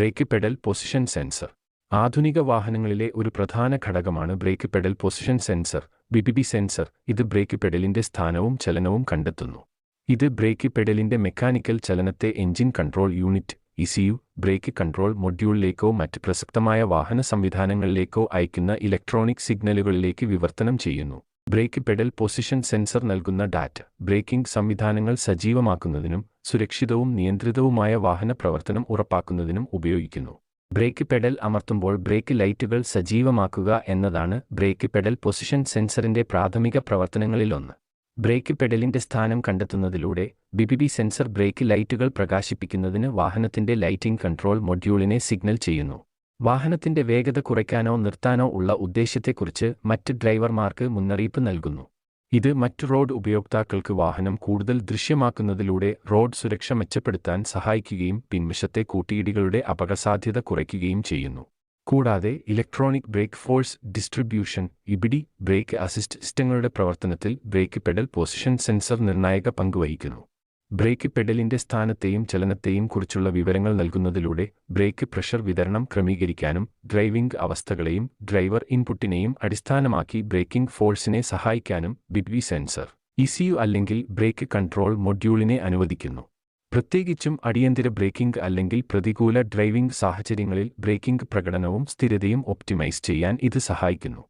Break pedal position sensor. ആധുനിക വാഹനങ്ങളിലെ ഒരു പ്രധാന ഘടകമാണ് brake pedal position sensor (BPP) sensor. ഇത് ബ്രേക്ക് പെഡലിന്റെ സ്ഥാനവും ചലനവും കണ്ടെത്തുന്നു. ഇത് ബ്രേക്ക് പെഡലിന്റെ മെക്കാനിക്കൽ ചലനത്തെ engine control unit (ECU) brake control മൊഡ്യൂളിലേക്കോ മറ്റ് പ്രസക്തമായ വാഹന സംവിധാനങ്ങളിലേക്കോ അയക്കുന്ന ഇലക്ട്രോണിക് സിഗ്നലുകളിലേക്ക് വിവർത്തനം ചെയ്യുന്നു. ബ്രേക്ക് പെഡൽ പൊസിഷൻ സെൻസർ നൽകുന്ന ഡാറ്റ ബ്രേക്കിംഗ് സംവിധാനങ്ങൾ സജീവമാക്കുന്നതിനും സുരക്ഷിതവും നിയന്ത്രിതവുമായ വാഹന പ്രവർത്തനം ഉറപ്പാക്കുന്നതിനും ഉപയോഗിക്കുന്നു. ബ്രേക്ക് പെഡൽ അമർത്തുമ്പോൾ ബ്രേക്ക് ലൈറ്റുകൾ സജീവമാക്കുക എന്നതാണ് ബ്രേക്ക് പെഡൽ പൊസിഷൻ സെൻസറിന്റെ പ്രാഥമിക പ്രവർത്തനങ്ങളിലൊന്ന്. ബ്രേക്ക് പെഡലിന്റെ സ്ഥാനം കണ്ടെത്തുന്നതിലൂടെ BPP സെൻസർ ബ്രേക്ക് ലൈറ്റുകൾ പ്രകാശിപ്പിക്കുന്നതിന് വാഹനത്തിന്റെ ലൈറ്റിംഗ് കൺട്രോൾ മൊഡ്യൂളിനെ സിഗ്നൽ ചെയ്യുന്നു. വാഹനത്തിന്റെ വേഗത കുറയ്ക്കാനോ നിർത്താനോ ഉള്ള ഉദ്ദേശ്യത്തെക്കുറിച്ച് മറ്റ് ഡ്രൈവർമാർക്ക് മുന്നറിയിപ്പ് നൽകുന്നു. ഇത് മറ്റ് റോഡ് ഉപയോക്താക്കൾക്ക് വാഹനം കൂടുതൽ ദൃശ്യമാക്കുന്നതിലൂടെ റോഡ് സുരക്ഷ മെച്ചപ്പെടുത്താൻ സഹായിക്കുകയും പിൻവശത്തെ കൂട്ടിയിടികളുടെ അപകടസാധ്യത കുറയ്ക്കുകയും ചെയ്യുന്നു. കൂടാതെ electronic break force distribution (EBD) break assist സിസ്റ്റങ്ങളുടെ പ്രവർത്തനത്തിൽ ബ്രേക്ക് പെഡൽ പൊസിഷൻ സെൻസർ നിർണായക പങ്ക് വഹിക്കുന്നു. ബ്രേക്ക് പെഡലിന്റെ സ്ഥാനത്തെയും ചലനത്തെയും കുറിച്ചുള്ള വിവരങ്ങൾ നൽകുന്നതിലൂടെ ബ്രേക്ക് പ്രഷർ വിതരണം ക്രമീകരിക്കാനും ഡ്രൈവിംഗ് അവസ്ഥകളെയും ഡ്രൈവർ ഇൻപുട്ടിനെയും അടിസ്ഥാനമാക്കി ബ്രേക്കിംഗ് ഫോഴ്സിനെ സഹായിക്കാനും BPP സെൻസർ ECU അല്ലെങ്കിൽ ബ്രേക്ക് കൺട്രോൾ മൊഡ്യൂളിനെ അനുവദിക്കുന്നു. പ്രത്യേകിച്ചും അടിയന്തര ബ്രേക്കിംഗ് അല്ലെങ്കിൽ പ്രതികൂല ഡ്രൈവിംഗ് സാഹചര്യങ്ങളിൽ ബ്രേക്കിംഗ് പ്രകടനവും സ്ഥിരതയും ഒപ്റ്റിമൈസ് ചെയ്യാൻ ഇത് സഹായിക്കുന്നു.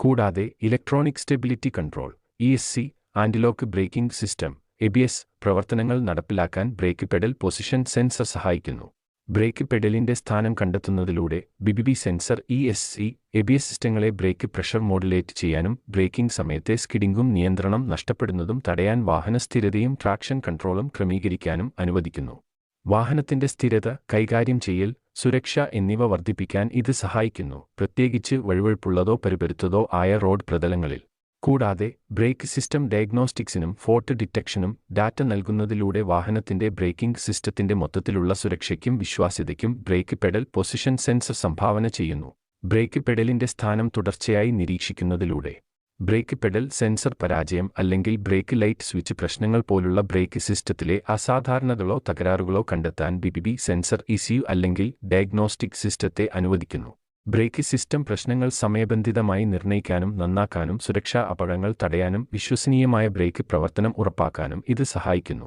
കൂടാതെ electronic stability control (ESC) ആന്റിലോക്ക് braking system (ABS) പ്രവർത്തനങ്ങൾ നടപ്പിലാക്കാൻ ബ്രേക്ക് പെഡൽ പൊസിഷൻ സെൻസർ സഹായിക്കുന്നു. ബ്രേക്ക് പെഡലിന്റെ സ്ഥാനം കണ്ടെത്തുന്നതിലൂടെ BPP സെൻസർ ESC, ABS സിസ്റ്റങ്ങളെ ബ്രേക്ക് പ്രഷർ മോഡുലേറ്റ് ചെയ്യാനും ബ്രേക്കിംഗ് സമയത്തെ സ്കിഡിംഗും നിയന്ത്രണം നഷ്ടപ്പെടുന്നതും തടയാൻ വാഹന സ്ഥിരതയും ട്രാക്ഷൻ കൺട്രോളും ക്രമീകരിക്കാനും അനുവദിക്കുന്നു. വാഹനത്തിന്റെ സ്ഥിരത, കൈകാര്യം ചെയ്യൽ, സുരക്ഷ എന്നിവ വർദ്ധിപ്പിക്കാൻ ഇത് സഹായിക്കുന്നു, പ്രത്യേകിച്ച് വഴുവഴുപ്പുള്ളതോ പരുപരുത്തതോ ആയ റോഡ് പ്രതലങ്ങളിൽ. കൂടാതെ ബ്രേക്ക് സിസ്റ്റം ഡയഗ്നോസ്റ്റിക്സിനും ഫോൾട്ട് ഡിറ്റക്ഷനും ഡാറ്റ നൽകുന്നതിലൂടെ വാഹനത്തിന്റെ ബ്രേക്കിംഗ് സിസ്റ്റത്തിന്റെ മൊത്തത്തിലുള്ള സുരക്ഷയ്ക്കും വിശ്വാസ്യതയ്ക്കും ബ്രേക്ക് പെഡൽ പൊസിഷൻ സെൻസർ സംഭാവന ചെയ്യുന്നു. ബ്രേക്ക് പെഡലിന്റെ സ്ഥാനം തുടർച്ചയായി നിരീക്ഷിക്കുന്നതിലൂടെ ബ്രേക്ക് പെഡൽ സെൻസർ പരാജയം അല്ലെങ്കിൽ ബ്രേക്ക് ലൈറ്റ് സ്വിച്ച് പ്രശ്നങ്ങൾ പോലുള്ള ബ്രേക്ക് സിസ്റ്റത്തിലെ അസാധാരണതകളോ തകരാറുകളോ കണ്ടെത്താൻ BPP സെൻസർ ECU അല്ലെങ്കിൽ ഡയഗ്നോസ്റ്റിക് സിസ്റ്റത്തെ അനുവദിക്കുന്നു. ബ്രേക്ക് സിസ്റ്റം പ്രശ്നങ്ങൾ സമയബന്ധിതമായി നിർണ്ണയിക്കാനും നന്നാക്കാനും സുരക്ഷാ അപകടങ്ങൾ തടയാനും വിശ്വസനീയമായ ബ്രേക്ക് പ്രവർത്തനം ഉറപ്പാക്കാനും ഇത് സഹായിക്കുന്നു.